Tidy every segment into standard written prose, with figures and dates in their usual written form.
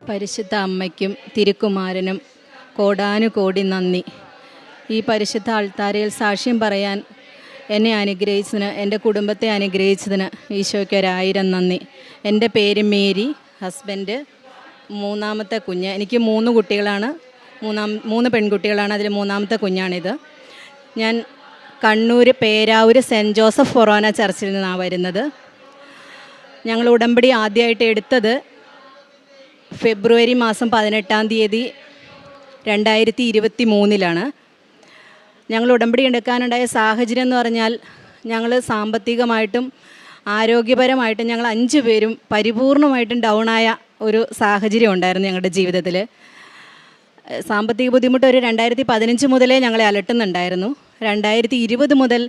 പരിശുദ്ധ അമ്മയ്ക്കും തിരുക്കുമാരനും കോടാനുകോടി നന്ദി. ഈ പരിശുദ്ധ അൾത്താരയിൽ സാക്ഷ്യം പറയാൻ എന്നെ അനുഗ്രഹിച്ചതിന്, എൻ്റെ കുടുംബത്തെ അനുഗ്രഹിച്ചതിന് ഈശോയ്ക്ക് 1000 നന്ദി. എൻ്റെ പേര് മേരി, ഹസ്ബൻഡ് മൂന്നാമത്തെ കുഞ്ഞ്. എനിക്ക് 3 കുട്ടികളാണ്, 3 പെൺകുട്ടികളാണ്. അതിൽ മൂന്നാമത്തെ കുഞ്ഞാണിത്. ഞാൻ കണ്ണൂർ പേരാവൂർ സെൻറ്റ് ജോസഫ് ഫൊറോന ചർച്ചിൽ നിന്നാണ് വരുന്നത്. ഞങ്ങൾ ഉടമ്പടി ആദ്യമായിട്ട് എടുത്തത് ഫെബ്രുവരി മാസം 18-ാം തീയതി 2023 ഞങ്ങൾ ഉടമ്പടി എടുക്കാനുണ്ടായ സാഹചര്യം എന്ന് പറഞ്ഞാൽ, ഞങ്ങൾ സാമ്പത്തികമായിട്ടും ആരോഗ്യപരമായിട്ടും ഞങ്ങൾ 5 പേരും പരിപൂർണമായിട്ടും ഡൗണായ ഒരു സാഹചര്യം ഉണ്ടായിരുന്നു ഞങ്ങളുടെ ജീവിതത്തിൽ. സാമ്പത്തിക ബുദ്ധിമുട്ട് ഒരു 2015 മുതലേ ഞങ്ങളെ അലട്ടുന്നുണ്ടായിരുന്നു. 2020 മുതൽ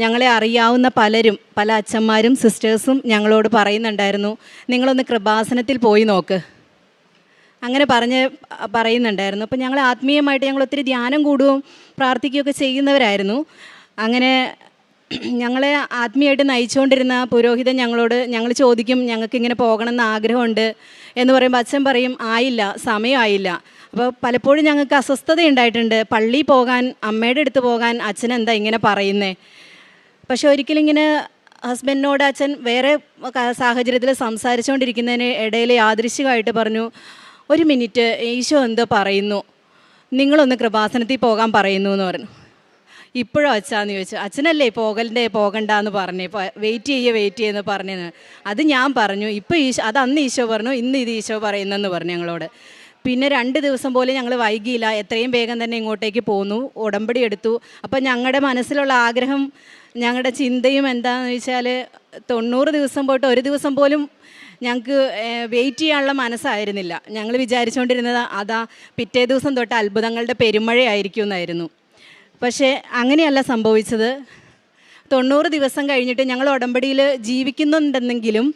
ഞങ്ങളെ അറിയാവുന്ന പലരും, പല അച്ഛന്മാരും സിസ്റ്റേഴ്സും ഞങ്ങളോട് പറയുന്നുണ്ടായിരുന്നു, നിങ്ങളൊന്ന് കൃപാസനത്തിൽ പോയി നോക്ക്, അങ്ങനെ പറയുന്നുണ്ടായിരുന്നു. അപ്പോൾ ഞങ്ങൾ ആത്മീയമായിട്ട് ഞങ്ങൾ ഒത്തിരി ധ്യാനം കൂടുകയും പ്രാർത്ഥിക്കുകയൊക്കെ ചെയ്യുന്നവരായിരുന്നു. അങ്ങനെ ഞങ്ങളെ ആത്മീയമായിട്ട് നയിച്ചുകൊണ്ടിരുന്ന പുരോഹിതൻ ഞങ്ങളോട്, ഞങ്ങൾ ചോദിക്കും ഞങ്ങൾക്ക് ഇങ്ങനെ പോകണമെന്ന് ആഗ്രഹമുണ്ട് എന്ന് പറയുമ്പോൾ അച്ഛൻ പറയും ആയില്ല, സമയമായില്ല. അപ്പോൾ പലപ്പോഴും ഞങ്ങൾക്ക് അസ്വസ്ഥത ഉണ്ടായിട്ടുണ്ട്. പള്ളിയിൽ പോകാൻ, അമ്മയുടെ അടുത്ത് പോകാൻ അച്ഛൻ എന്താ ഇങ്ങനെ പറയുന്നേ. പക്ഷെ ഒരിക്കലും ഇങ്ങനെ ഹസ്ബൻഡിനോട് അച്ഛൻ വേറെ സാഹചര്യത്തിൽ സംസാരിച്ചുകൊണ്ടിരിക്കുന്നതിന് ഇടയിൽ യാദൃശ്ചികമായിട്ട് പറഞ്ഞു, 1 മിനിറ്റ്, ഈശോ എന്തോ പറയുന്നു, നിങ്ങളൊന്ന് കൃപാസനത്തിൽ പോകാൻ പറയുന്നു എന്ന് പറഞ്ഞു. ഇപ്പോഴോ അച്ഛാന്ന് ചോദിച്ചു. അച്ഛനല്ലേ പോകണ്ടെന്ന് പറഞ്ഞേ, വെയിറ്റ് ചെയ്യുമെന്ന് പറഞ്ഞത്. അത് ഞാൻ പറഞ്ഞു. ഇപ്പോൾ അത് അന്ന് ഈശോ പറഞ്ഞു, ഇന്ന് ഇത് ഈശോ പറയുന്നെന്ന് പറഞ്ഞു ഞങ്ങളോട്. പിന്നെ 2 ദിവസം പോലും ഞങ്ങൾ വൈകിയില്ല, എത്രയും വേഗം തന്നെ ഇങ്ങോട്ടേക്ക് പോന്നു, ഉടമ്പടി എടുത്തു. അപ്പം ഞങ്ങളുടെ മനസ്സിലുള്ള ആഗ്രഹം, ഞങ്ങളുടെ ചിന്തയും എന്താണെന്ന് വെച്ചാൽ 90 ദിവസം പോയിട്ട് 1 ദിവസം പോലും ഞങ്ങൾക്ക് വെയിറ്റ് ചെയ്യാനുള്ള മനസ്സായിരുന്നില്ല. ഞങ്ങൾ വിചാരിച്ചുകൊണ്ടിരുന്നത് അതാ പിറ്റേ ദിവസം തൊട്ട് അത്ഭുതങ്ങളുടെ പെരുമഴയായിരിക്കും എന്നായിരുന്നു. പക്ഷേ അങ്ങനെയല്ല സംഭവിച്ചത്. 90 ദിവസം കഴിഞ്ഞിട്ട് ഞങ്ങൾ ഉടമ്പടിയിൽ ജീവിക്കുന്നുണ്ടെന്നെങ്കിലും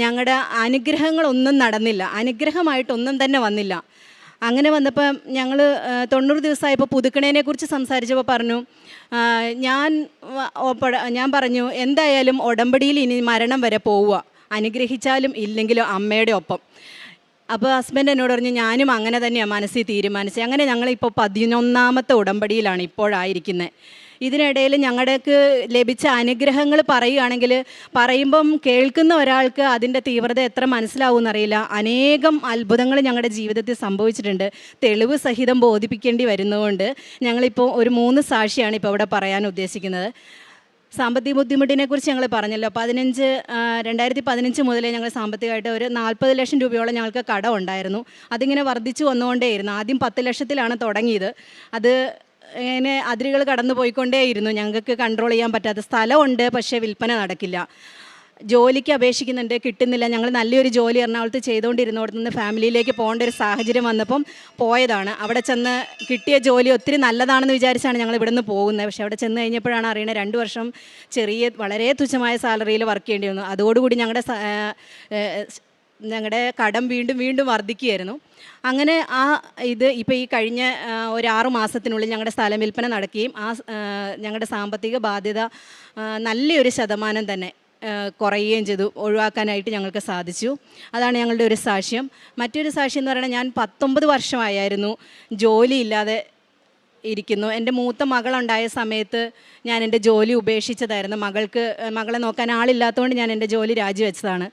ഞങ്ങളുടെ അനുഗ്രഹങ്ങളൊന്നും നടന്നില്ല, അനുഗ്രഹമായിട്ടൊന്നും തന്നെ വന്നില്ല. അങ്ങനെ വന്നപ്പോൾ ഞങ്ങൾ 90 ദിവസമായപ്പോൾ പുതുക്കണേനെക്കുറിച്ച് സംസാരിച്ചപ്പോൾ പറഞ്ഞു, ഞാൻ പറഞ്ഞു എന്തായാലും ഉടമ്പടിയിൽ ഇനി മരണം വരെ പോവുക, അനുഗ്രഹിച്ചാലും ഇല്ലെങ്കിലും അമ്മയുടെ ഒപ്പം. അപ്പോൾ ഹസ്ബൻഡ് എന്നോട് പറഞ്ഞു, ഞാനും അങ്ങനെ തന്നെയാണ് മനസ്സിൽ തീരുമാനിച്ചത്. അങ്ങനെ ഞങ്ങളിപ്പോൾ 11ാമത്തെ ഉടമ്പടിയിലാണ് ഇപ്പോഴായിരിക്കുന്നത്. ഇതിനിടയിൽ ഞങ്ങൾക്ക് ലഭിച്ച അനുഗ്രഹങ്ങൾ പറയുമ്പം കേൾക്കുന്ന ഒരാൾക്ക് അതിൻ്റെ തീവ്രത എത്ര മനസ്സിലാവുമെന്നറിയില്ല. അനേകം അത്ഭുതങ്ങൾ ഞങ്ങളുടെ ജീവിതത്തിൽ സംഭവിച്ചിട്ടുണ്ട്. തെളിവ് സഹിതം ബോധിപ്പിക്കേണ്ടി വരുന്നതുകൊണ്ട് ഞങ്ങളിപ്പോൾ ഒരു 3 സാക്ഷിയാണ് ഇപ്പോൾ ഇവിടെ പറയാൻ ഉദ്ദേശിക്കുന്നത്. സാമ്പത്തിക ബുദ്ധിമുട്ടിനെക്കുറിച്ച് ഞങ്ങൾ പറഞ്ഞല്ലോ. 2015 മുതലേ ഞങ്ങൾ സാമ്പത്തികമായിട്ട് ഒരു 40 ലക്ഷം രൂപയോളം ഞങ്ങൾക്ക് കടം ഉണ്ടായിരുന്നു. അതിങ്ങനെ വർദ്ധിച്ചു വന്നുകൊണ്ടേയിരുന്നു. ആദ്യം 10 ലക്ഷത്തിലാണ് തുടങ്ങിയത്. അത് ഇങ്ങനെ അതിരുകൾ കടന്നു പോയിക്കൊണ്ടേയിരുന്നു. ഞങ്ങൾക്ക് കൺട്രോൾ ചെയ്യാൻ പറ്റാത്ത സ്ഥലമുണ്ട്, പക്ഷേ വിൽപ്പന നടക്കില്ല. ജോലിക്ക് അപേക്ഷിക്കുന്നുണ്ട്, കിട്ടുന്നില്ല. ഞങ്ങൾ നല്ലൊരു ജോലി എറണാകുളത്ത് ചെയ്തുകൊണ്ടിരുന്നോടത്ത് നിന്ന് ഫാമിലിയിലേക്ക് പോകേണ്ട ഒരു സാഹചര്യം വന്നപ്പം പോയതാണ്. അവിടെ ചെന്ന് കിട്ടിയ ജോലി ഒത്തിരി നല്ലതാണെന്ന് വിചാരിച്ചാണ് ഞങ്ങൾ ഇവിടെ നിന്ന് പോകുന്നത്. പക്ഷേ അവിടെ ചെന്ന് കഴിഞ്ഞപ്പോഴാണ് അറിയണത് 2 വർഷം വളരെ തുച്ഛമായ സാലറിയിൽ വർക്ക് ചെയ്യേണ്ടി വന്നു. അതോടുകൂടി ഞങ്ങളുടെ കടം വീണ്ടും വർദ്ധിക്കുകയായിരുന്നു. അങ്ങനെ ഇപ്പോൾ ഈ കഴിഞ്ഞ ഒരു 6 മാസത്തിനുള്ളിൽ ഞങ്ങളുടെ സ്ഥലം വിൽപ്പന നടക്കുകയും ഞങ്ങളുടെ സാമ്പത്തിക ബാധ്യത നല്ലൊരു ശതമാനം തന്നെ കുറയുകയും ചെയ്തു. ഒഴിവാക്കാനായിട്ട് ഞങ്ങൾക്ക് സാധിച്ചു. അതാണ് ഞങ്ങളുടെ ഒരു സാക്ഷ്യം. മറ്റൊരു സാക്ഷ്യം എന്ന് പറയുന്നത്, ഞാൻ 19 വർഷമായിരുന്നു ജോലിയില്ലാതെ ഇരിക്കുന്നു. എൻ്റെ മൂത്ത മകളുണ്ടായ സമയത്ത് ഞാൻ എൻ്റെ ജോലി ഉപേക്ഷിച്ചതായിരുന്നു. മകളെ നോക്കാൻ ആളില്ലാത്തതുകൊണ്ട് ഞാൻ എൻ്റെ ജോലി രാജിവെച്ചതാണ്.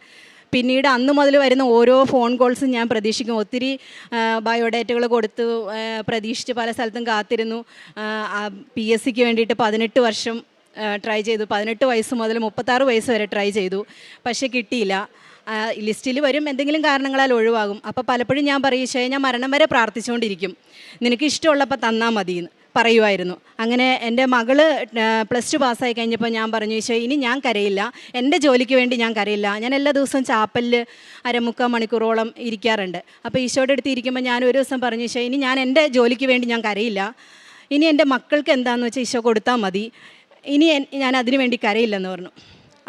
പിന്നീട് അന്ന് മുതൽ വരുന്ന ഓരോ ഫോൺ കോൾസും ഞാൻ പ്രതീക്ഷിക്കും. ഒത്തിരി ബയോഡേറ്റകൾ കൊടുത്തു, പ്രതീക്ഷിച്ച് പല സ്ഥലത്തും കാത്തിരുന്നു. PSCക്ക് വേണ്ടിയിട്ട് 18 വർഷം ട്രൈ ചെയ്തു. 18 വയസ്സ് മുതൽ 36 വയസ്സ് വരെ ട്രൈ ചെയ്തു, പക്ഷേ കിട്ടിയില്ല. ലിസ്റ്റിൽ വരും, എന്തെങ്കിലും കാരണങ്ങളാൽ ഒഴിവാകും. അപ്പോൾ പലപ്പോഴും ഞാൻ പറയും, ഈശോയെ ഞാൻ മരണം വരെ പ്രാർത്ഥിച്ചുകൊണ്ടിരിക്കും, നിനക്ക് ഇഷ്ടമുള്ളപ്പോൾ തന്നാൽ മതിയെന്ന് പറയുമായിരുന്നു. അങ്ങനെ എൻ്റെ മകള് +2 പാസ്സായി കഴിഞ്ഞപ്പോൾ ഞാൻ പറഞ്ഞു, ഈശോ ഇനി ഞാൻ കരയില്ല, എൻ്റെ ജോലിക്ക് വേണ്ടി ഞാൻ കരയില്ല. ഞാൻ എല്ലാ ദിവസവും ചാപ്പലിൽ 3/4 മണിക്കൂറോളം ഇരിക്കാറുണ്ട്. അപ്പോൾ ഈശോയുടെ അടുത്ത് ഇരിക്കുമ്പോൾ ഞാൻ ഒരു ദിവസം പറഞ്ഞു, ഈശോ ഇനി ഞാൻ എൻ്റെ ജോലിക്ക് വേണ്ടി ഞാൻ കരയില്ല, ഇനി എൻ്റെ മക്കൾക്ക് എന്താണെന്ന് വെച്ചാൽ ഈശോ കൊടുത്താൽ മതി, ഇനി ഞാൻ അതിനു വേണ്ടി കരയില്ലെന്ന് പറഞ്ഞു.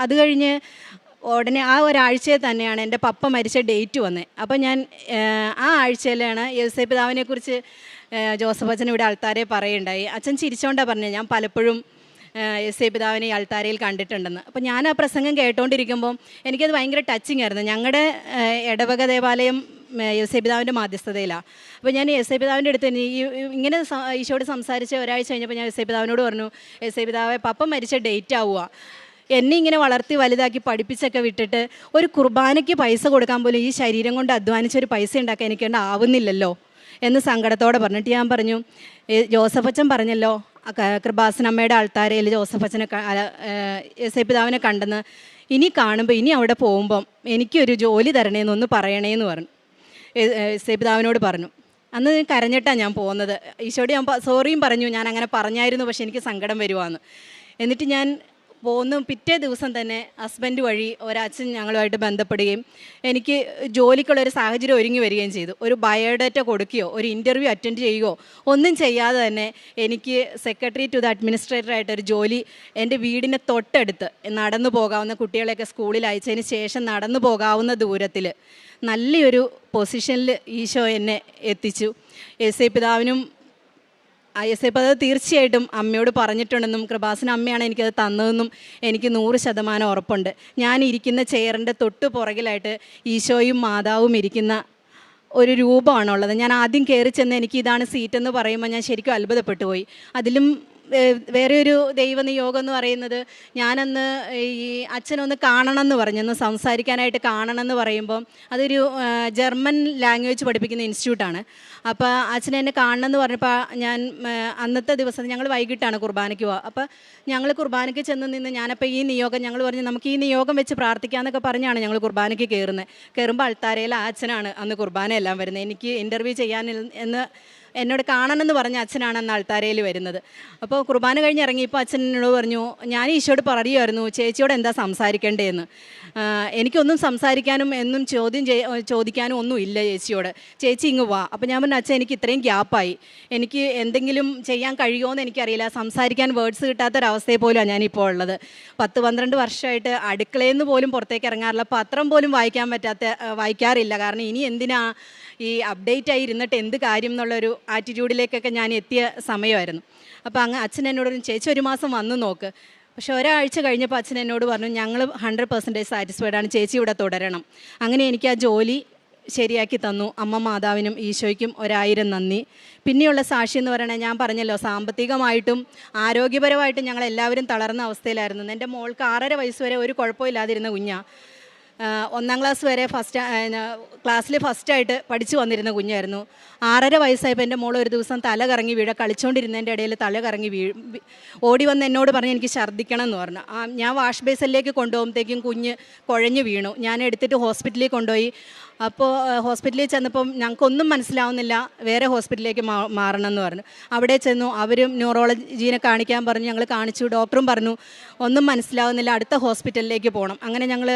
അത് കഴിഞ്ഞ് ഉടനെ ആ ഒരാഴ്ചയിൽ തന്നെയാണ് എൻ്റെ പപ്പ മരിച്ച ഡേറ്റ് വന്നത്. അപ്പോൾ ഞാൻ ആ ആഴ്ചയിലാണ് യേശുപിതാവിനെക്കുറിച്ച് ജോസഫ് അച്ഛൻ ഇവിടെ ആൾത്താരെ പറയുണ്ടായി. അച്ഛൻ ചിരിച്ചോണ്ടാണ് പറഞ്ഞത്, ഞാൻ പലപ്പോഴും യേശുദൈവ പിതാവിനെ ഈ അൾത്താരയിൽ കണ്ടിട്ടുണ്ടെന്ന്. അപ്പോൾ ഞാൻ ആ പ്രസംഗം കേട്ടുകൊണ്ടിരിക്കുമ്പോൾ എനിക്കത് ഭയങ്കര ടച്ചിങ് ആയിരുന്നു. ഞങ്ങളുടെ ഇടവക ദേവാലയം യേശുദൈവ പിതാവിൻ്റെ മാധ്യസ്ഥതയിലാണ്. അപ്പോൾ ഞാൻ യേശുദൈവ പിതാവിൻ്റെ അടുത്ത് ഇങ്ങനെ ഈശോയോട് സംസാരിച്ച് ഒരാഴ്ച കഴിഞ്ഞപ്പോൾ ഞാൻ യേശുദൈവ പിതാവിനോട് പറഞ്ഞു, യേശുദൈവ പിതാവെ പപ്പ മരിച്ച ഡേറ്റ് ആവുക, എന്നെ ഇങ്ങനെ വളർത്തി വലുതാക്കി പഠിപ്പിച്ചൊക്കെ വിട്ടിട്ട് ഒരു കുർബാനയ്ക്ക് പൈസ കൊടുക്കാൻ പോലും ഈ ശരീരം കൊണ്ട് അധ്വാനിച്ചൊരു പൈസ ഉണ്ടാക്കാൻ എനിക്കൊണ്ട് ആവുന്നില്ലല്ലോ എന്ന് സങ്കടത്തോടെ പറഞ്ഞിട്ട് ഞാൻ പറഞ്ഞു, ജോസഫ് അച്ഛൻ പറഞ്ഞല്ലോ കൃപാസനമ്മയുടെ ആൾത്താരയിൽ ജോസഫ് അച്ഛനെ യേശുദൈവ പിതാവിനെ കണ്ടെന്ന്, ഇനി കാണുമ്പോൾ ഇനി അവിടെ പോകുമ്പം എനിക്കൊരു ജോലി തരണേന്നൊന്ന് പറയണേന്ന് പറഞ്ഞു. യേശുദൈവ പിതാവിനോട് പറഞ്ഞു. അന്ന് കരഞ്ഞിട്ടാണ് ഞാൻ പോകുന്നത്. ഈശോയോട് ഞാൻ സോറിയും പറഞ്ഞു, ഞാൻ അങ്ങനെ പറഞ്ഞായിരുന്നു, പക്ഷെ എനിക്ക് സങ്കടം വരുവാന്ന്. എന്നിട്ട് ഞാൻ പോകുന്നു. പിറ്റേ ദിവസം തന്നെ ഹസ്ബൻഡ് വഴി ഒരച്ഛൻ ഞങ്ങളുമായിട്ട് ബന്ധപ്പെടുകയും എനിക്ക് ജോലിക്കുള്ളൊരു സാഹചര്യം ഒരുങ്ങി വരികയും ചെയ്തു. ഒരു ബയോഡാറ്റ കൊടുക്കുകയോ ഒരു ഇൻ്റർവ്യൂ അറ്റൻഡ് ചെയ്യുകയോ ഒന്നും ചെയ്യാതെ തന്നെ എനിക്ക് സെക്രട്ടറി ടു ദ അഡ്മിനിസ്ട്രേറ്ററായിട്ടൊരു ജോലി എൻ്റെ വീടിന് തൊട്ടടുത്ത് നടന്നു പോകാവുന്ന, കുട്ടികളെയൊക്കെ സ്കൂളിൽ അയച്ചതിന് ശേഷം നടന്നു പോകാവുന്ന ദൂരത്തിൽ നല്ലൊരു പൊസിഷനിൽ ഈശോ എന്നെ എത്തിച്ചു. യേശുദൈവ പിതാവിനും യേശുദൈവ പിതാവ് തീർച്ചയായിട്ടും അമ്മയോട് പറഞ്ഞിട്ടുണ്ടെന്നും കൃപാസന അമ്മയാണ് എനിക്കത് തന്നതെന്നും എനിക്ക് 100% ഉറപ്പുണ്ട്. ഞാൻ ഇരിക്കുന്ന ചെയറിൻ്റെ തൊട്ട് പുറകിലായിട്ട് ഈശോയും മാതാവും ഇരിക്കുന്ന ഒരു രൂപമാണുള്ളത്. ഞാൻ ആദ്യം കയറി ചെന്ന് എനിക്ക് ഇതാണ് സീറ്റെന്ന് പറയുമ്പോൾ ഞാൻ ശരിക്കും അത്ഭുതപ്പെട്ടു പോയി. അതിലും വേറെ ഒരു ദൈവനിയോഗം എന്ന് പറയുന്നത്, ഞാനന്ന് ഈ അച്ഛനൊന്ന് കാണണം എന്ന് പറഞ്ഞൊന്ന് സംസാരിക്കാനായിട്ട് കാണണം എന്ന് പറയുമ്പോൾ അതൊരു ജർമ്മൻ ലാംഗ്വേജ് പഠിപ്പിക്കുന്ന ഇൻസ്റ്റിറ്റ്യൂട്ടാണ്. അപ്പോൾ അച്ഛനെ എന്നെ കാണണം എന്ന് പറഞ്ഞപ്പോൾ ഞാൻ അന്നത്തെ ദിവസം ഞങ്ങൾ വൈകിട്ടാണ് കുർബാനയ്ക്ക് പോവുക. അപ്പോൾ ഞങ്ങൾ കുർബാനയ്ക്ക് ചെന്ന് നിന്ന് ഞാനപ്പോൾ ഈ നിയോഗം ഞങ്ങൾ പറഞ്ഞു നമുക്ക് ഈ നിയോഗം വെച്ച് പ്രാർത്ഥിക്കാമെന്നൊക്കെ പറഞ്ഞാണ് ഞങ്ങൾ കുർബാനയ്ക്ക് കയറുമ്പോൾ അൾത്താരയിൽ ആ അച്ഛനാണ് അന്ന് കുർബാനയെല്ലാം വരുന്നത്. എനിക്ക് ഇൻ്റർവ്യൂ ചെയ്യാൻ എന്ന് എന്നോട് കാണണമെന്ന് പറഞ്ഞ അച്ഛനാണ് അന്ന് അൾത്താരയിൽ വരുന്നത്. അപ്പോൾ കുർബാന കഴിഞ്ഞ് ഇറങ്ങിയപ്പോൾ അച്ഛൻ എന്നോട് പറഞ്ഞു, ഞാൻ ഈശോയോട് പറയുമായിരുന്നു ചേച്ചിയോട് എന്താ സംസാരിക്കേണ്ടതെന്ന്. എനിക്കൊന്നും സംസാരിക്കാനും എന്നും ചോദിക്കാനും ഒന്നും ഇല്ല ചേച്ചിയോട്, ചേച്ചി ഇങ്ങ് വാ. അപ്പോൾ ഞാൻ പറഞ്ഞു, അച്ഛൻ എനിക്ക് ഇത്രയും ഗ്യാപ്പായി, എനിക്ക് എന്തെങ്കിലും ചെയ്യാൻ കഴിയുമോ എന്ന് എനിക്കറിയില്ല, സംസാരിക്കാൻ വേർഡ്സ് കിട്ടാത്തൊരവസ്ഥയിൽ പോലുമാണ് ഞാനിപ്പോൾ ഉള്ളത്. 10-12 വർഷമായിട്ട് അടുക്കളയിൽ നിന്ന് പോലും പുറത്തേക്ക് ഇറങ്ങാറില്ല, പത്രം പോലും വായിക്കാറില്ല. കാരണം ഇനി എന്തിനാ ഈ അപ്ഡേറ്റ് ആയി ഇരുന്നിട്ട് എന്ത് കാര്യം എന്നുള്ളൊരു ആറ്റിറ്റ്യൂഡിലേക്കൊക്കെ ഞാൻ എത്തിയ സമയമായിരുന്നു. അപ്പോൾ അച്ഛൻ എന്നോട് ചേച്ചി 1 മാസം വന്ന് നോക്ക്. പക്ഷേ ഒരാഴ്ച കഴിഞ്ഞപ്പോൾ അച്ഛൻ എന്നോട് പറഞ്ഞു, ഞങ്ങൾ 100% സാറ്റിസ്ഫൈഡ് ആണ്, ചേച്ചി ഇവിടെ തുടരണം. അങ്ങനെ എനിക്ക് ആ ജോലി ശരിയാക്കി തന്നു. അമ്മ മാതാവിനും ഈശോയ്ക്കും 1000 നന്ദി. പിന്നെയുള്ള സാക്ഷി എന്ന് പറയുന്നത്, ഞാൻ പറഞ്ഞല്ലോ സാമ്പത്തികമായിട്ടും ആരോഗ്യപരമായിട്ടും ഞങ്ങൾ എല്ലാവരും തളർന്ന അവസ്ഥയിലായിരുന്നു. എൻ്റെ മോൾക്ക് 6.5 വയസ്സ് വരെ ഒരു കുഴപ്പമില്ലാതിരുന്ന കുഞ്ഞാണ്. 1ാം ക്ലാസ് വരെ ക്ലാസ്സിൽ ഫസ്റ്റായിട്ട് പഠിച്ചു വന്നിരുന്ന കുഞ്ഞായിരുന്നു. 6.5 വയസ്സായപ്പോൾ എൻ്റെ മോൾ ഒരു ദിവസം തല കറങ്ങി കളിച്ചുകൊണ്ടിരുന്നതിൻ്റെ ഇടയിൽ തല കറങ്ങി ഓടി വന്ന് എന്നോട് പറഞ്ഞ് എനിക്ക് ഛർദ്ദിക്കണം എന്ന് പറഞ്ഞു. ഞാൻ വാഷ് ബേസിലേക്ക് കൊണ്ടുപോകുമ്പോഴത്തേക്കും കുഞ്ഞ് കുഴഞ്ഞു വീണു. ഞാൻ എടുത്തിട്ട് ഹോസ്പിറ്റലിൽ കൊണ്ടുപോയി. അപ്പോൾ ഹോസ്പിറ്റലിൽ ചെന്നപ്പം ഞങ്ങൾക്കൊന്നും മനസ്സിലാവുന്നില്ല, വേറെ ഹോസ്പിറ്റലിലേക്ക് മാറണം എന്ന് പറഞ്ഞു. അവിടെ ചെന്നു, അവരും ന്യൂറോളജീനെ കാണിക്കാൻ പറഞ്ഞു. ഞങ്ങൾ കാണിച്ചു, ഡോക്ടറും പറഞ്ഞു ഒന്നും മനസ്സിലാവുന്നില്ല, അടുത്ത ഹോസ്പിറ്റലിലേക്ക് പോകണം. അങ്ങനെ ഞങ്ങൾ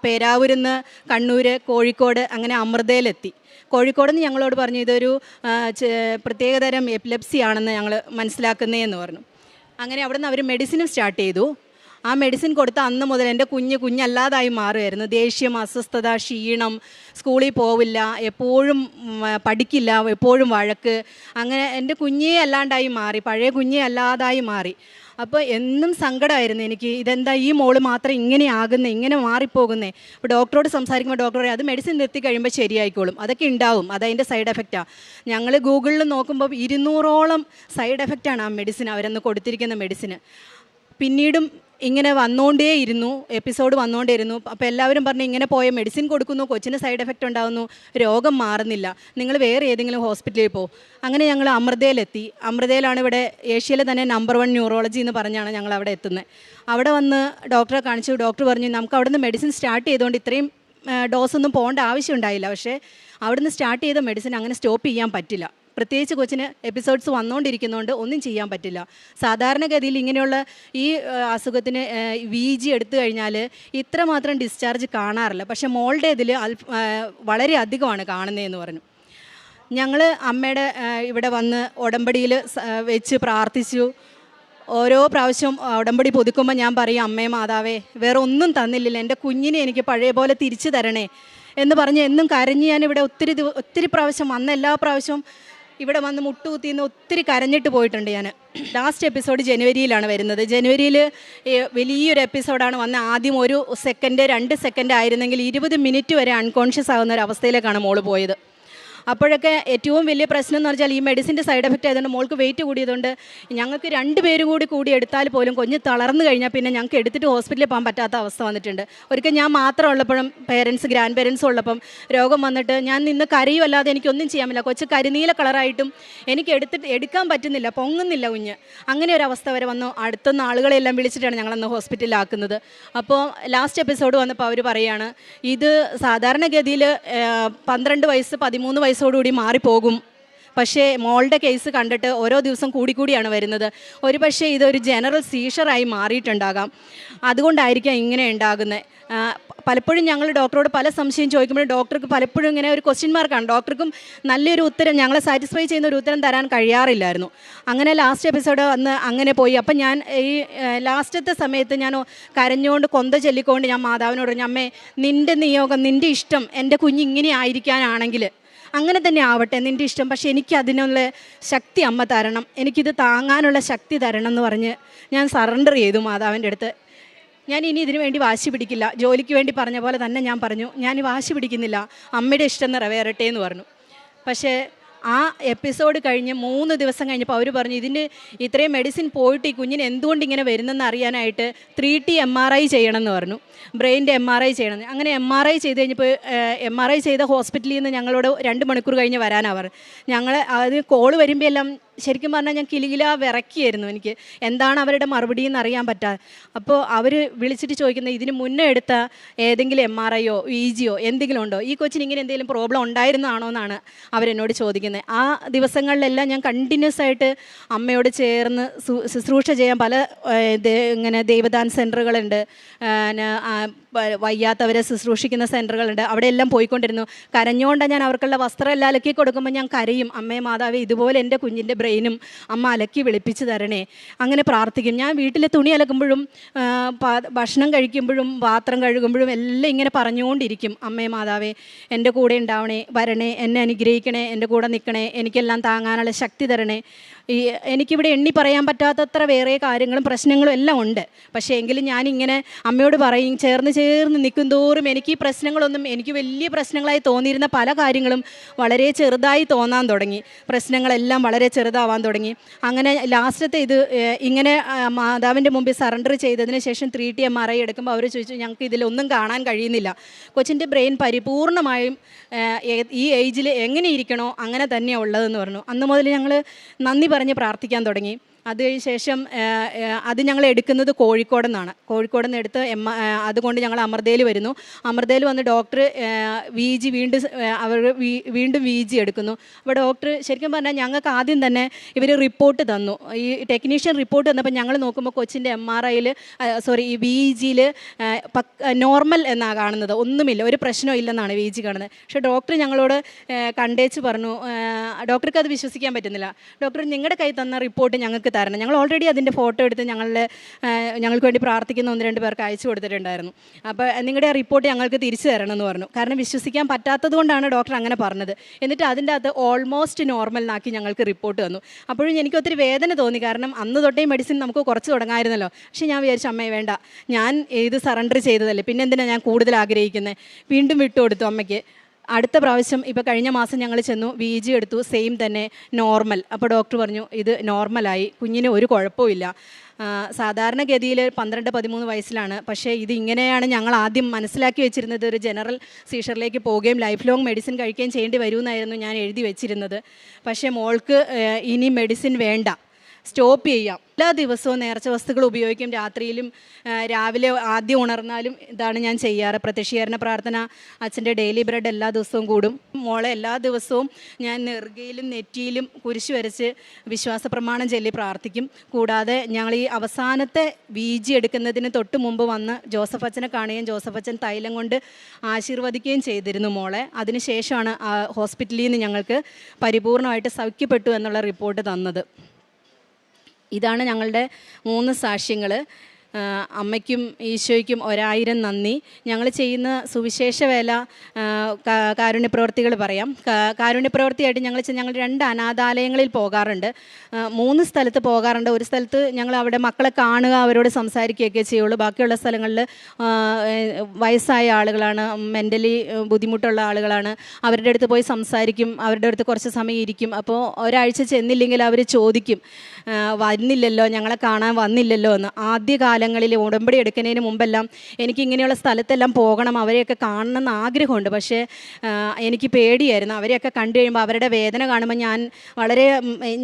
പേരാവൂരിൽ നിന്ന് കണ്ണൂർ, കോഴിക്കോട്, അങ്ങനെ അമൃതയിലെത്തി. കോഴിക്കോട് നിന്ന് ഞങ്ങളോട് പറഞ്ഞു ഇതൊരു പ്രത്യേകതരം എപ്പിലെപ്സി ആണെന്ന് ഞങ്ങൾ മനസ്സിലാക്കുന്നതെന്ന് പറഞ്ഞു. അങ്ങനെ അവിടെ നിന്ന് അവർ മെഡിസിനും സ്റ്റാർട്ട് ചെയ്തു. ആ മെഡിസിൻ കൊടുത്ത അന്ന് മുതൽ എൻ്റെ കുഞ്ഞല്ലാതായി മാറുമായിരുന്നു. ദേഷ്യം, അസ്വസ്ഥത, ക്ഷീണം, സ്കൂളിൽ പോവില്ല, എപ്പോഴും പഠിക്കില്ല, എപ്പോഴും വഴക്ക്, അങ്ങനെ എൻ്റെ കുഞ്ഞേ അല്ലാണ്ടായി മാറി, പഴയ കുഞ്ഞേ അല്ലാതായി മാറി. അപ്പോൾ എന്നും സങ്കടമായിരുന്നു എനിക്ക്, ഇതെന്താ ഈ മോള് മാത്രം ഇങ്ങനെ ആകുന്നേ, ഇങ്ങനെ മാറിപ്പോകുന്നേ. അപ്പോൾ ഡോക്ടറോട് സംസാരിക്കുമ്പോൾ ഡോക്ടർ പറയും അത് മെഡിസിൻ നിർത്തി കഴിയുമ്പോൾ ശരിയായിക്കോളും, അതൊക്കെ ഉണ്ടാവും, അതതിൻ്റെ സൈഡ് എഫക്റ്റാണ്. ഞങ്ങൾ ഗൂഗിളിൽ നോക്കുമ്പോൾ 200ഓളം സൈഡ് എഫക്റ്റാണ് ആ മെഡിസിൻ, അവരന്ന് കൊടുത്തിരിക്കുന്ന മെഡിസിന്. പിന്നീടും ഇങ്ങനെ വന്നുകൊണ്ടേയിരുന്നു, എപ്പിസോഡ് വന്നുകൊണ്ടേയിരുന്നു. അപ്പോൾ എല്ലാവരും പറഞ്ഞു ഇങ്ങനെ പോയ മെഡിസിൻ കൊടുക്കുന്നു, കൊച്ചിന് സൈഡ് എഫക്റ്റ് ഉണ്ടാകുന്നു, രോഗം മാറുന്നില്ല, നിങ്ങൾ വേറെ ഏതെങ്കിലും ഹോസ്പിറ്റലിൽ പോകും. അങ്ങനെ ഞങ്ങൾ അമൃതയിലെത്തി. അമൃതയിലാണ് ഇവിടെ ഏഷ്യയിലെ തന്നെ നമ്പർ 1 ന്യൂറോളജി എന്ന് പറഞ്ഞാണ് ഞങ്ങൾ അവിടെ എത്തുന്നത്. അവിടെ വന്ന് ഡോക്ടറെ കാണിച്ചു. ഡോക്ടർ പറഞ്ഞു നമുക്ക് അവിടെ നിന്ന് മെഡിസിൻ സ്റ്റാർട്ട് ചെയ്തുകൊണ്ട് ഇത്രയും ഡോസൊന്നും പോകേണ്ട ആവശ്യം ഉണ്ടായില്ല, പക്ഷേ അവിടെ നിന്ന് സ്റ്റാർട്ട് ചെയ്ത മെഡിസിൻ അങ്ങനെ സ്റ്റോപ്പ് ചെയ്യാൻ പറ്റില്ല. പ്രത്യേകിച്ച് കൊച്ചിന് എപ്പിസോഡ്സ് വന്നുകൊണ്ടിരിക്കുന്നതുകൊണ്ട് ഒന്നും ചെയ്യാൻ പറ്റില്ല. സാധാരണഗതിയിൽ ഇങ്ങനെയുള്ള ഈ അസുഖത്തിന് VG എടുത്തു കഴിഞ്ഞാൽ ഇത്രമാത്രം ഡിസ്ചാർജ് കാണാറില്ല, പക്ഷേ മോളുടെ ഇതിൽ വളരെ അധികമാണ് കാണുന്നതെന്ന് പറഞ്ഞു. ഞങ്ങൾ അമ്മയുടെ ഇവിടെ വന്ന് ഉടമ്പടിയിൽ വെച്ച് പ്രാർത്ഥിച്ചു. ഓരോ പ്രാവശ്യം ഉടമ്പടി പുതുക്കുമ്പോൾ ഞാൻ പറയും അമ്മേ മാതാവേ വേറെ ഒന്നും തന്നില്ലല്ലോ, എൻ്റെ കുഞ്ഞിനെ എനിക്ക് പഴയ പോലെ തിരിച്ചു തരണേ എന്ന് പറഞ്ഞ് എന്നും കരഞ്ഞ് ഞാനിവിടെ ഒത്തിരി പ്രാവശ്യം വന്ന എല്ലാ പ്രാവശ്യവും ഇവിടെ വന്ന് മുട്ടുകുത്തിന്ന് ഒത്തിരി കരഞ്ഞിട്ട് പോയിട്ടുണ്ട് ഞാൻ. ലാസ്റ്റ് എപ്പിസോഡ് ജനുവരിയിലാണ് വരുന്നത്. ജനുവരിയിൽ വലിയൊരു എപ്പിസോഡാണ് വന്നത്. ആദ്യം 1 സെക്കൻഡ് 2 സെക്കൻഡ് ആയിരുന്നെങ്കിൽ 20 മിനിറ്റ് വരെ അൺകോൺഷ്യസ് ആകുന്ന ഒരു അവസ്ഥയിലേക്കാണ് മോള് പോയത്. അപ്പോഴൊക്കെ ഏറ്റവും വലിയ പ്രശ്നം എന്ന് പറഞ്ഞാൽ ഈ മെഡിസിൻ്റെ സൈഡ് എഫക്റ്റ് ആയതുകൊണ്ട് മോൾക്ക് വെയിറ്റ് കൂടിയതുകൊണ്ട് ഞങ്ങൾക്ക് 2 പേരും കൂടി എടുത്താൽ പോലും കുഞ്ഞ് തളർന്നു കഴിഞ്ഞാൽ പിന്നെ ഞങ്ങൾക്ക് എടുത്തിട്ട് ഹോസ്പിറ്റലിൽ പോകാൻ പറ്റാത്ത അവസ്ഥ വന്നിട്ടുണ്ട്. ഒരിക്കൽ ഞാൻ മാത്രം ഉള്ളപ്പോഴും ഗ്രാൻഡ് പേരൻസും ഉള്ളപ്പം രോഗം വന്നിട്ട് ഞാൻ നിന്ന് കരയുമല്ലാതെ എനിക്കൊന്നും ചെയ്യാൻ പറ്റില്ല. കൊച്ച് കരിനീല കളറായിട്ടും എനിക്ക് എടുക്കാൻ പറ്റുന്നില്ല, പൊങ്ങുന്നില്ല കുഞ്ഞ്. അങ്ങനെ ഒരു അവസ്ഥ വരെ വന്നു. അടുത്തുനിന്ന് ആളുകളെല്ലാം വിളിച്ചിട്ടാണ് ഞങ്ങളന്ന് ഹോസ്പിറ്റലിലാക്കുന്നത്. അപ്പോൾ ലാസ്റ്റ് എപ്പിസോഡ് വന്നപ്പോൾ അവർ പറയുകയാണ്, ഇത് സാധാരണഗതിയിൽ 12 വയസ്സ് 13 വയസ്സോടുകൂടി മാറിപ്പോകും. പക്ഷേ മോളുടെ കേസ് കണ്ടിട്ട് ഓരോ ദിവസം കൂടിയാണ് വരുന്നത്. ഒരു പക്ഷേ ഇതൊരു ജനറൽ സീഷറായി മാറിയിട്ടുണ്ടാകാം. അതുകൊണ്ടായിരിക്കാം ഇങ്ങനെ ഉണ്ടാകുന്നത്. പലപ്പോഴും ഞങ്ങൾ ഡോക്ടറോട് പല സംശയം ചോദിക്കുമ്പോഴും ഡോക്ടർക്ക് പലപ്പോഴും ഇങ്ങനെ ഒരു ക്വസ്റ്റ്യൻ മാർക്കാണ്. ഡോക്ടർക്കും നല്ലൊരു ഉത്തരം, ഞങ്ങളെ സാറ്റിസ്ഫൈ ചെയ്യുന്ന ഒരു ഉത്തരം തരാൻ കഴിയാറില്ലായിരുന്നു. അങ്ങനെ ലാസ്റ്റ് എപ്പിസോഡ് വന്ന് അങ്ങനെ പോയി. അപ്പം ഞാൻ ഈ ലാസ്റ്റത്തെ സമയത്ത് ഞാൻ കരഞ്ഞുകൊണ്ട് കൊന്ത ചൊല്ലിക്കൊണ്ട് ഞാൻ മാതാവിനോട് പറഞ്ഞു, അമ്മേ നിൻ്റെ നിയോഗം, നിൻ്റെ ഇഷ്ടം എൻ്റെ കുഞ്ഞ് ഇങ്ങനെ ആയിരിക്കാനാണെങ്കിൽ അങ്ങനെ തന്നെ ആവട്ടെ, നിൻ്റെ ഇഷ്ടം. പക്ഷേ എനിക്ക് അതിനുള്ള ശക്തി അമ്മ തരണം, എനിക്കിത് താങ്ങാനുള്ള ശക്തി തരണം എന്ന് പറഞ്ഞ് ഞാൻ സറണ്ടർ ചെയ്തു മാതാവിൻ്റെ അടുത്ത്. ഞാൻ ഇനി ഇതിനു വേണ്ടി വാശി പിടിക്കില്ല. ജോലിക്ക് വേണ്ടി പറഞ്ഞ പോലെ തന്നെ ഞാൻ പറഞ്ഞു, ഞാൻ വാശി പിടിക്കുന്നില്ല, അമ്മയുടെ ഇഷ്ടം നിറവേറട്ടെ എന്ന് പറഞ്ഞു. പക്ഷേ ആ എപ്പിസോഡ് കഴിഞ്ഞ് 3 ദിവസം കഴിഞ്ഞപ്പോൾ അവർ പറഞ്ഞു, ഇതിന് ഇത്രയും മെഡിസിൻ പോയിട്ട് ഈ കുഞ്ഞിന് എന്തുകൊണ്ട് ഇങ്ങനെ വരുന്നെന്ന് അറിയാനായിട്ട് 3T MRI ചെയ്യണമെന്ന് പറഞ്ഞു. ബ്രെയിൻ്റെ MRI ചെയ്യണമെന്ന്. അങ്ങനെ MRI ചെയ്ത് കഴിഞ്ഞപ്പോൾ MRI ചെയ്ത ഹോസ്പിറ്റലിൽ നിന്ന് ഞങ്ങളോട് 2 മണിക്കൂർ കഴിഞ്ഞ് വരാനാണ് പറഞ്ഞു. ഞങ്ങൾ അത് കോള് വരുമ്പോൾ എല്ലാം ശരിക്കും പറഞ്ഞാൽ ഞാൻ കിലുകില വിറക്കിയായിരുന്നു. എനിക്ക് എന്താണ് അവരുടെ മറുപടി എന്ന് അറിയാൻ പറ്റാതെ. അപ്പോൾ അവർ വിളിച്ചിട്ട് ചോദിക്കുന്നത്, ഇതിന് മുന്നേ എടുത്ത ഏതെങ്കിലും MRIയോ EGയോ എന്തെങ്കിലും ഉണ്ടോ, ഈ കൊച്ചിന് ഇങ്ങനെ എന്തെങ്കിലും പ്രോബ്ലം ഉണ്ടായിരുന്നതാണോ എന്നാണ് അവരെന്നോട് ചോദിക്കുന്നത്. ആ ദിവസങ്ങളിലെല്ലാം ഞാൻ കണ്ടിന്യൂസ് ആയിട്ട് അമ്മയോട് ചേർന്ന് ശുശ്രൂഷ ചെയ്യാൻ പല ഇങ്ങനെ ദൈവദാൻ സെൻറ്ററുകളുണ്ട്, വയ്യാത്തവരെ ശുശ്രൂഷിക്കുന്ന സെൻറ്ററുകളുണ്ട്, അവിടെയെല്ലാം പോയിക്കൊണ്ടിരുന്നു. കരഞ്ഞുകൊണ്ടാണ് ഞാൻ അവർക്കുള്ള വസ്ത്രം എല്ലാം അലക്കി കൊടുക്കുമ്പോൾ ഞാൻ കരയും, അമ്മേ മാതാവേ ഇതുപോലെ എൻ്റെ കുഞ്ഞിൻ്റെ ബ്രെയിനും അമ്മ അലക്കി വെളുപ്പിച്ച് തരണേ, അങ്ങനെ പ്രാർത്ഥിക്കും. ഞാൻ വീട്ടിലെ തുണി അലക്കുമ്പോഴും ഭക്ഷണം കഴിക്കുമ്പോഴും പാത്രം കഴുകുമ്പോഴും എല്ലാം ഇങ്ങനെ പറഞ്ഞുകൊണ്ടിരിക്കും, അമ്മേ മാതാവേ എൻ്റെ കൂടെ ഉണ്ടാവണേ, വരണേ, എന്നെ അനുഗ്രഹിക്കണേ, എൻ്റെ കൂടെ നിൽക്കണേ, എനിക്കെല്ലാം താങ്ങാനുള്ള ശക്തി തരണേ. എനിക്കിവിടെ എണ്ണി പറയാൻ പറ്റാത്തത്ര വേറെ കാര്യങ്ങളും പ്രശ്നങ്ങളും എല്ലാം ഉണ്ട്. പക്ഷേ എങ്കിലും ഞാനിങ്ങനെ അമ്മയോട് പറയും, ചേർന്ന് നിൽക്കും തോറും എനിക്ക് ഈ പ്രശ്നങ്ങളൊന്നും, എനിക്ക് വലിയ പ്രശ്നങ്ങളായി തോന്നിയിരുന്ന പല കാര്യങ്ങളും വളരെ ചെറുതായി തോന്നാൻ തുടങ്ങി. പ്രശ്നങ്ങളെല്ലാം വളരെ ചെറുതാവാൻ തുടങ്ങി. അങ്ങനെ ലാസ്റ്റത്തെ ഇത് ഇങ്ങനെ മാതാവിൻ്റെ മുമ്പിൽ സറണ്ടർ ചെയ്തതിന് ശേഷം 3T MRI എടുക്കുമ്പോൾ അവർ ചോദിച്ചു, ഞങ്ങൾക്ക് ഇതിലൊന്നും കാണാൻ കഴിയുന്നില്ല, കൊച്ചിൻ്റെ ബ്രെയിൻ പരിപൂർണമായും ഈ ഏജിൽ എങ്ങനെ ഇരിക്കണോ അങ്ങനെ തന്നെയാണ് ഉള്ളതെന്ന് പറഞ്ഞു. അന്ന് മുതൽ ഞങ്ങൾ നന്ദി പറഞ്ഞ് പ്രാർത്ഥിക്കാൻ തുടങ്ങി. അത് കഴിഞ്ഞ ശേഷം അത് ഞങ്ങൾ എടുക്കുന്നത് കോഴിക്കോട് നിന്നാണ്. കോഴിക്കോട് നിന്ന് എടുത്ത് അതുകൊണ്ട് ഞങ്ങൾ അമൃതയിൽ വരുന്നു. അമൃതയിൽ വന്ന് ഡോക്ടർ VG വീണ്ടും VG എടുക്കുന്നു. അപ്പോൾ ഡോക്ടർ ശരിക്കും പറഞ്ഞാൽ ഞങ്ങൾക്ക് ആദ്യം തന്നെ ഇവർ റിപ്പോർട്ട് തന്നു. ഈ ടെക്നീഷ്യൻ റിപ്പോർട്ട് തന്നപ്പോൾ ഞങ്ങൾ നോക്കുമ്പോൾ കൊച്ചിൻ്റെ MRIയിൽ ഈ VGയിൽ നോർമൽ എന്നാണ് കാണുന്നത്, ഒന്നുമില്ല, ഒരു പ്രശ്നവും ഇല്ലെന്നാണ് VG കാണുന്നത്. പക്ഷേ ഡോക്ടർ ഞങ്ങളോട് കണ്ടേച്ച് പറഞ്ഞു, ഡോക്ടർക്ക് അത് വിശ്വസിക്കാൻ പറ്റുന്നില്ല. ഡോക്ടർ നിങ്ങളുടെ കയ്യിൽ തന്ന റിപ്പോർട്ട് ഞങ്ങൾക്ക് തരണം. ഞങ്ങൾ ഓൾറെഡി അതിൻ്റെ ഫോട്ടോ എടുത്ത് ഞങ്ങൾക്ക് വേണ്ടി പ്രാർത്ഥിക്കുന്ന 1-2 പേർക്ക് അയച്ചു കൊടുത്തിട്ടുണ്ടായിരുന്നു. അപ്പോൾ നിങ്ങളുടെ ആ റിപ്പോർട്ട് ഞങ്ങൾക്ക് തിരിച്ചു തരണം എന്ന് പറഞ്ഞു. കാരണം വിശ്വസിക്കാൻ പറ്റാത്തത് കൊണ്ടാണ് ഡോക്ടർ അങ്ങനെ പറഞ്ഞത്. എന്നിട്ട് അതിൻ്റെ അകത്ത് ഓൾമോസ്റ്റ് നോർമൽ എന്നാക്കി ഞങ്ങൾക്ക് റിപ്പോർട്ട് തന്നു. അപ്പോഴും എനിക്ക് ഒത്തിരി വേദന തോന്നി. കാരണം അന്ന് തൊട്ടേ മെഡിസിൻ നമുക്ക് കുറച്ച് തുടങ്ങാമായിരുന്നല്ലോ. പക്ഷേ ഞാൻ വിചാരിച്ചു, അമ്മയെ വേണ്ട, ഞാൻ ഇത് സറണ്ടർ ചെയ്തതല്ലേ, പിന്നെ എന്തിനാണ് ഞാൻ കൂടുതൽ ആഗ്രഹിക്കുന്നത്. വീണ്ടും വിട്ടുകൊടുത്തു അമ്മയ്ക്ക്. അടുത്ത പ്രാവശ്യം ഇപ്പോൾ കഴിഞ്ഞ മാസം ഞങ്ങൾ ചെന്നു, VG എടുത്തു, സെയിം തന്നെ നോർമൽ. അപ്പോൾ ഡോക്ടർ പറഞ്ഞു, ഇത് നോർമലായി, കുഞ്ഞിന് ഒരു കുഴപ്പമില്ല. സാധാരണഗതിയിൽ 12-13 വയസ്സിലാണ്. പക്ഷേ ഇത് ഇങ്ങനെയാണ് ഞങ്ങൾ ആദ്യം മനസ്സിലാക്കി വെച്ചിരുന്നത്. ഒരു ജനറൽ സീഷറിലേക്ക് പോവുകയും ലൈഫ് ലോങ് മെഡിസിൻ കഴിക്കുകയും ചെയ്യേണ്ടി വരുമെന്നായിരുന്നു ഞാൻ എഴുതി വെച്ചിരുന്നത്. പക്ഷേ മോൾക്ക് ഇനി മെഡിസിൻ വേണ്ട, സ്റ്റോപ്പ് ചെയ്യാം. എല്ലാ ദിവസവും നേർച്ച വസ്തുക്കൾ ഉപയോഗിക്കും. രാത്രിയിലും രാവിലെ ആദ്യം ഉണർന്നാലും ഇതാണ് ഞാൻ ചെയ്യാറ്. പ്രത്യക്ഷീകരണ പ്രാർത്ഥന, അച്ഛൻ്റെ ഡെയിലി ബ്രെഡ് എല്ലാ ദിവസവും കൂടും. മോളെ എല്ലാ ദിവസവും ഞാൻ നെറുകയിലും നെറ്റിയിലും കുരിശ് വരച്ച് വിശ്വാസ പ്രമാണം ചൊല്ലി പ്രാർത്ഥിക്കും. കൂടാതെ ഞങ്ങൾ ഈ അവസാനത്തെ VG എടുക്കുന്നതിന് തൊട്ട് മുമ്പ് വന്ന് ജോസഫ് അച്ഛനെ കാണുകയും ജോസഫ് അച്ഛൻ തൈലം കൊണ്ട് ആശീർവദിക്കുകയും ചെയ്തിരുന്നു മോളെ. അതിനുശേഷമാണ് ഹോസ്പിറ്റലിൽ നിന്ന് ഞങ്ങൾക്ക് പരിപൂർണമായിട്ട് സൗഖ്യപ്പെട്ടു എന്നുള്ള റിപ്പോർട്ട് തന്നത്. ഇതാണ് ഞങ്ങളുടെ 3 സാക്ഷ്യങ്ങൾ. അമ്മയ്ക്കും ഈശോയ്ക്കും 1000 നന്ദി. ഞങ്ങൾ ചെയ്യുന്ന സുവിശേഷ വേല, കാരുണ്യപ്രവർത്തികൾ പറയാം. കാരുണ്യപ്രവർത്തിയായിട്ട് ഞങ്ങൾ 2 അനാഥാലയങ്ങളിൽ പോകാറുണ്ട്. 3 സ്ഥലത്ത് പോകാറുണ്ട്. ഒരു സ്ഥലത്ത് ഞങ്ങൾ അവിടെ മക്കളെ കാണുക, അവരോട് സംസാരിക്കുകയൊക്കെ ചെയ്യുള്ളൂ. ബാക്കിയുള്ള സ്ഥലങ്ങളിൽ വയസ്സായ ആളുകളാണ്, മെൻ്റലി ബുദ്ധിമുട്ടുള്ള ആളുകളാണ്. അവരുടെ അടുത്ത് പോയി സംസാരിക്കും, അവരുടെ അടുത്ത് കുറച്ച് സമയം ഇരിക്കും. അപ്പോൾ ഒരാഴ്ച ചെന്നില്ലെങ്കിൽ അവർ ചോദിക്കും, വന്നില്ലല്ലോ, ഞങ്ങളെ കാണാൻ വന്നില്ലല്ലോ എന്ന്. ആദ്യ കാലങ്ങളിൽ ഉടമ്പടി എടുക്കുന്നതിന് മുമ്പെല്ലാം എനിക്ക് ഇങ്ങനെയുള്ള സ്ഥലത്തെല്ലാം പോകണം, അവരെയൊക്കെ കാണണമെന്ന് ആഗ്രഹമുണ്ട്. പക്ഷേ എനിക്ക് പേടിയായിരുന്നു. അവരെയൊക്കെ കണ്ടു കഴിയുമ്പോൾ അവരുടെ വേദന കാണുമ്പോൾ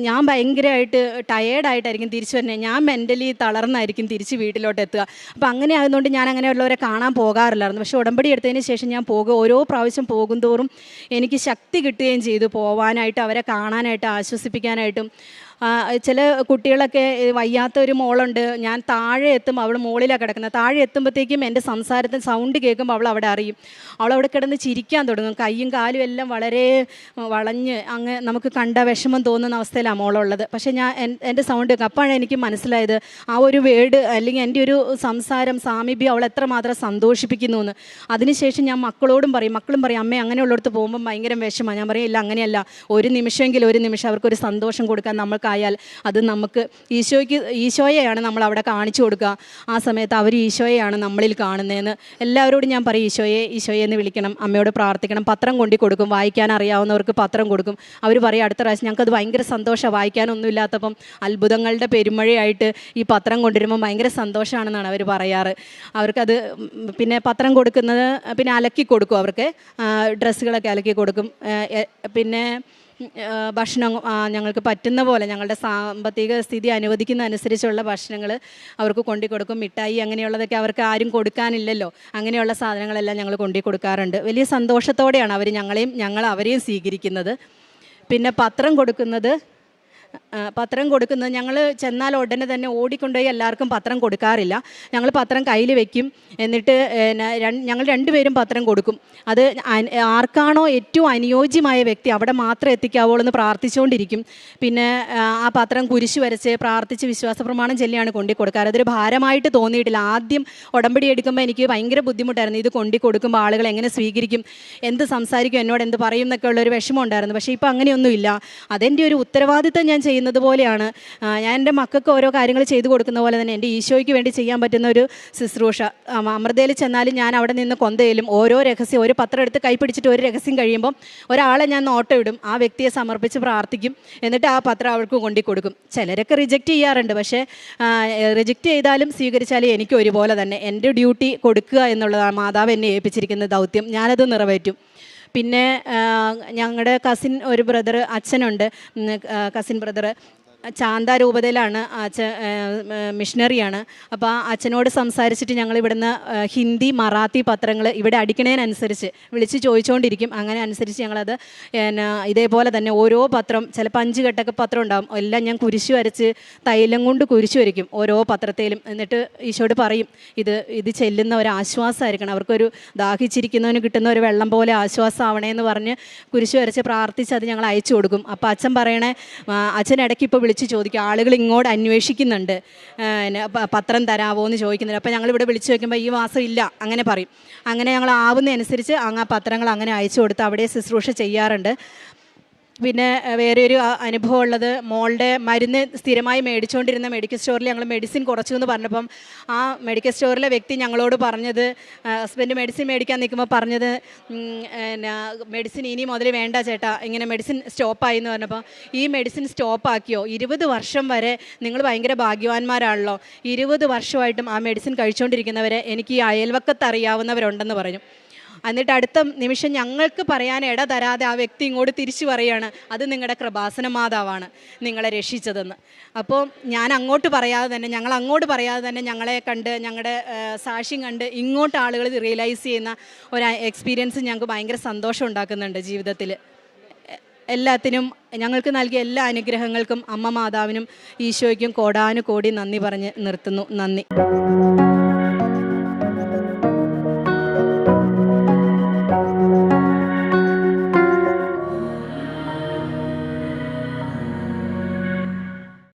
ഞാൻ ഭയങ്കരമായിട്ട് ടയേർഡായിട്ടായിരിക്കും തിരിച്ചു വരുന്നത്. ഞാൻ മെൻ്റലി തളർന്നായിരിക്കും തിരിച്ച് വീട്ടിലോട്ട് എത്തുക. അപ്പോൾ അങ്ങനെ ആയതുകൊണ്ട് ഞാൻ അങ്ങനെയുള്ളവരെ കാണാൻ പോകാറില്ലായിരുന്നു. പക്ഷേ ഉടമ്പടി എടുത്തതിന് ശേഷം ഞാൻ ഓരോ പ്രാവശ്യം പോകും തോറും എനിക്ക് ശക്തി കിട്ടുകയും ചെയ്തു, പോവാനായിട്ട്, അവരെ കാണാനായിട്ട്, ആശ്വസിപ്പിക്കാനായിട്ടും. ചില കുട്ടികളൊക്കെ വയ്യാത്ത ഒരു മോളുണ്ട്, ഞാൻ താഴെ എത്തും, അവൾ മുകളിലാണ് കിടക്കുന്നത്. താഴെ എത്തുമ്പോഴത്തേക്കും എൻ്റെ സംസാരത്തിന് സൗണ്ട് കേൾക്കുമ്പോൾ അവൾ അവിടെ അറിയും. അവളവിടെ കിടന്ന് ചിരിക്കാൻ തുടങ്ങും. കൈയും കാലും എല്ലാം വളരെ വളഞ്ഞ് നമുക്ക് കണ്ട വിഷമം തോന്നുന്ന അവസ്ഥയിലാണ് മോളുള്ളത്. പക്ഷേ എൻ്റെ സൗണ്ട് കേൾക്കും. അപ്പോഴാണ് എനിക്ക് മനസ്സിലായത് ആ ഒരു വേർഡ് അല്ലെങ്കിൽ എൻ്റെ ഒരു സംസാരം, സാമീപ്യം അവൾ എത്രമാത്രം സന്തോഷിപ്പിക്കുന്നു എന്ന്. അതിനുശേഷം ഞാൻ മക്കളും പറയും, അമ്മേ അങ്ങനെയുള്ളിടത്ത് പോകുമ്പോൾ ഭയങ്കര വിഷമമാണ്. ഞാൻ പറയും, ഇല്ല അങ്ങനെയല്ല, ഒരു നിമിഷം അവർക്കൊരു സന്തോഷം കൊടുക്കാൻ നമ്മൾക്കായാൽ അത് നമുക്ക് ഈശോയെയാണ് നമ്മൾ അവിടെ കാണിച്ചു കൊടുക്കുക. ആ സമയത്ത് അവർ ഈശോയെയാണ് നമ്മളിൽ കാണുന്നതെന്ന് എല്ലാവരോടും ഞാൻ പറയും, ഈശോയെ എന്ന് വിളിക്കണം, അമ്മയോട് പ്രാർത്ഥിക്കണം. പത്രം കൊണ്ടു കൊടുക്കും, വായിക്കാൻ അറിയാവുന്നവർക്ക് പത്രം കൊടുക്കും. അവർ പറയും, അടുത്ത പ്രാവശ്യം ഞങ്ങൾക്കത് ഭയങ്കര സന്തോഷമാണ്, വായിക്കാനൊന്നും ഇല്ലാത്തപ്പം അത്ഭുതങ്ങളുടെ പെരുമഴയായിട്ട് ഈ പത്രം കൊണ്ടുവരുമ്പോൾ ഭയങ്കര സന്തോഷമാണെന്നാണ് അവർ പറയാറ്. അവർക്കത് പിന്നെ പത്രം കൊടുക്കുന്നത്, പിന്നെ അലക്കി കൊടുക്കും, അവർക്ക് ഡ്രസ്സുകളൊക്കെ അലക്കി കൊടുക്കും. പിന്നെ ഭക്ഷണം ഞങ്ങൾക്ക് പറ്റുന്ന പോലെ, ഞങ്ങളുടെ സാമ്പത്തിക സ്ഥിതി അനുവദിക്കുന്ന അനുസരിച്ചുള്ള ഭക്ഷണങ്ങൾ അവർക്ക് കൊണ്ടു കൊടുക്കും. മിഠായി അങ്ങനെയുള്ളതൊക്കെ അവർക്ക് ആരും കൊടുക്കാനില്ലല്ലോ, അങ്ങനെയുള്ള സാധനങ്ങളെല്ലാം ഞങ്ങൾ കൊണ്ടു കൊടുക്കാറുണ്ട്. വലിയ സന്തോഷത്തോടെയാണ് ഞങ്ങൾ അവരെയും സ്വീകരിക്കുന്നത്. പിന്നെ പത്രം കൊടുക്കുന്നത് ഞങ്ങൾ ചെന്നാൽ ഉടനെ തന്നെ ഓടിക്കൊണ്ടുപോയി എല്ലാവർക്കും പത്രം കൊടുക്കാറില്ല. ഞങ്ങൾ പത്രം കയ്യിൽ വെക്കും, എന്നിട്ട് ഞങ്ങൾ 2 പേരും പത്രം കൊടുക്കും. അത് ആർക്കാണോ ഏറ്റവും അനുയോജ്യമായ വ്യക്തി അവിടെ മാത്രം എത്തിക്കാവുള്ളൂ എന്ന് പ്രാർത്ഥിച്ചുകൊണ്ടിരിക്കും. പിന്നെ ആ പത്രം കുരിശ് വരച്ച് പ്രാർത്ഥിച്ച് വിശ്വാസ പ്രമാണം ചൊല്ലിയാണ് കൊണ്ടു കൊടുക്കാറ്. അതൊരു ഭാരമായിട്ട് തോന്നിയിട്ടില്ല. ആദ്യം ഉടമ്പടി എടുക്കുമ്പോൾ എനിക്ക് ഭയങ്കര ബുദ്ധിമുട്ടായിരുന്നു. ഇത് കൊണ്ടു കൊടുക്കുമ്പോൾ ആളുകൾ എങ്ങനെ സ്വീകരിക്കും, എന്ത് സംസാരിക്കും, എന്നോട് എന്ത് പറയും എന്നൊക്കെ ഉള്ളൊരു വിഷമം ഉണ്ടായിരുന്നു. പക്ഷേ ഇപ്പോൾ അങ്ങനെയൊന്നുമില്ല. അതെൻ്റെ ഒരു ഉത്തരവാദിത്തം ഞാൻ ചെയ്യുന്നത് പോലെയാണ്. ഞാൻ എൻ്റെ മക്കൾക്ക് ഓരോ കാര്യങ്ങൾ ചെയ്തു കൊടുക്കുന്ന പോലെ തന്നെ എൻ്റെ ഈശോയ്ക്ക് വേണ്ടി ചെയ്യാൻ പറ്റുന്ന ഒരു ശുശ്രൂഷ. അമൃതയിൽ ചെന്നാലും ഞാൻ അവിടെ നിന്ന് കൊന്തയിലും ഓരോ രഹസ്യം, ഒരു പത്രം എടുത്ത് കൈ പിടിച്ചിട്ട് ഒരു രഹസ്യം കഴിയുമ്പോൾ ഒരാളെ ഞാൻ നോട്ടം ഇടും, ആ വ്യക്തിയെ സമർപ്പിച്ച് പ്രാർത്ഥിക്കും, എന്നിട്ട് ആ പത്രം അവർക്ക് കൊണ്ടു കൊടുക്കും. ചിലരൊക്കെ റിജക്റ്റ് ചെയ്യാറുണ്ട്, പക്ഷേ റിജക്റ്റ് ചെയ്താലും സ്വീകരിച്ചാലും എനിക്ക് ഒരുപോലെ തന്നെ എൻ്റെ ഡ്യൂട്ടി കൊടുക്കുക എന്നുള്ളതാണ് മാതാവ് എന്നെ ഏൽപ്പിച്ചിരിക്കുന്ന ദൗത്യം. ഞാനത് നിറവേറ്റും. പിന്നെ ഞങ്ങളുടെ കസിൻ ഒരു ബ്രദർ, അച്ഛനുണ്ട്, കസിൻ ബ്രദർ ചാന്ത രൂപതയിലാണ്. അച്ഛൻ മിഷണറിയാണ്. അപ്പോൾ ആ അച്ഛനോട് സംസാരിച്ചിട്ട് ഞങ്ങൾ ഇവിടുന്ന് ഹിന്ദി, മറാത്തി പത്രങ്ങൾ ഇവിടെ അടിക്കണതിനനുസരിച്ച് വിളിച്ച് ചോദിച്ചുകൊണ്ടിരിക്കും. അങ്ങനെ അനുസരിച്ച് ഞങ്ങളത് ഇതേപോലെ തന്നെ ഓരോ പത്രം, ചിലപ്പോൾ 5 കെട്ടൊക്കെ പത്രം ഉണ്ടാകും, എല്ലാം ഞാൻ കുരിശ് വരച്ച് തൈലം കൊണ്ട് കുരിശ് വരയ്ക്കും ഓരോ പത്രത്തിലും. എന്നിട്ട് ഈശോയോട് പറയും, ഇത് ചെല്ലുന്ന ഒരു ആശ്വാസമായിരിക്കണം, അവർക്കൊരു ദാഹിച്ചിരിക്കുന്നവന് കിട്ടുന്ന ഒരു വെള്ളം പോലെ ആശ്വാസമാവണേ എന്ന് പറഞ്ഞ് കുരിശ് വരച്ച് പ്രാർത്ഥിച്ച് അത് ഞങ്ങൾ അയച്ചു കൊടുക്കും. അപ്പോൾ അച്ഛൻ പറയണേ, അച്ഛൻ ഇടയ്ക്ക് ഇപ്പോൾ വിളിച്ച് ചോദിക്കും, ആളുകൾ ഇങ്ങോട്ട് അന്വേഷിക്കുന്നുണ്ട്, പത്രം തരാമോ എന്ന് ചോദിക്കുന്നുണ്ട്. അപ്പോൾ ഞങ്ങളിവിടെ വിളിച്ച് ചോദിക്കുമ്പോൾ ഈ മാസം ഇല്ല അങ്ങനെ പറയും. അങ്ങനെ ഞങ്ങൾ ആവുന്നതനുസരിച്ച് ആ പത്രങ്ങൾ അങ്ങനെ അയച്ചു കൊടുത്ത് അവിടെ ശുശ്രൂഷ ചെയ്യാറുണ്ട്. പിന്നെ വേറെ ഒരു അനുഭവം ഉള്ളത്, മോളുടെ മരുന്ന് സ്ഥിരമായി മേടിച്ചുകൊണ്ടിരുന്ന മെഡിക്കൽ സ്റ്റോറിൽ ഞങ്ങൾ മെഡിസിൻ കുറച്ചു എന്ന് പറഞ്ഞപ്പം ആ മെഡിക്കൽ സ്റ്റോറിലെ വ്യക്തി ഞങ്ങളോട് പറഞ്ഞത്, ഹസ്ബൻഡ് മെഡിസിൻ മേടിക്കാൻ നിൽക്കുമ്പോൾ പറഞ്ഞത്, മെഡിസിൻ ഇനി മുതൽ വേണ്ട ചേട്ടാ, ഇങ്ങനെ മെഡിസിൻ സ്റ്റോപ്പായി എന്ന് പറഞ്ഞപ്പോൾ, ഈ മെഡിസിൻ സ്റ്റോപ്പാക്കിയോ, 20 വർഷം വരെ നിങ്ങൾ ഭയങ്കര ഭാഗ്യവാന്മാരാണല്ലോ, 20 വർഷമായിട്ടും ആ മെഡിസിൻ കഴിച്ചുകൊണ്ടിരിക്കുന്നവരെ എനിക്ക് ഈ അയൽവക്കത്ത് അറിയാവുന്നവരുണ്ടെന്ന് പറഞ്ഞു. എന്നിട്ട് അടുത്ത നിമിഷം ഞങ്ങൾക്ക് പറയാൻ ഇട തരാതെ ആ വ്യക്തി ഇങ്ങോട്ട് തിരിച്ചു പറയുകയാണ്, അത് നിങ്ങളുടെ കൃപാസന മാതാവാണ് നിങ്ങളെ രക്ഷിച്ചതെന്ന്. അപ്പോൾ ഞങ്ങൾ അങ്ങോട്ട് പറയാതെ തന്നെ ഞങ്ങളെ കണ്ട്, ഞങ്ങളുടെ സാക്ഷ്യം കണ്ട് ഇങ്ങോട്ട് ആളുകൾ റിയലൈസ് ചെയ്യുന്ന ഒരു എക്സ്പീരിയൻസ് ഞങ്ങൾക്ക് ഭയങ്കര സന്തോഷം ഉണ്ടാക്കുന്നുണ്ട് ജീവിതത്തിൽ. എല്ലാത്തിനും ഞങ്ങൾക്ക് നൽകിയ എല്ലാ അനുഗ്രഹങ്ങൾക്കും അമ്മ മാതാവിനും ഈശോയ്ക്കും കോടാനുകോടി നന്ദി പറഞ്ഞ് നിർത്തുന്നു. നന്ദി.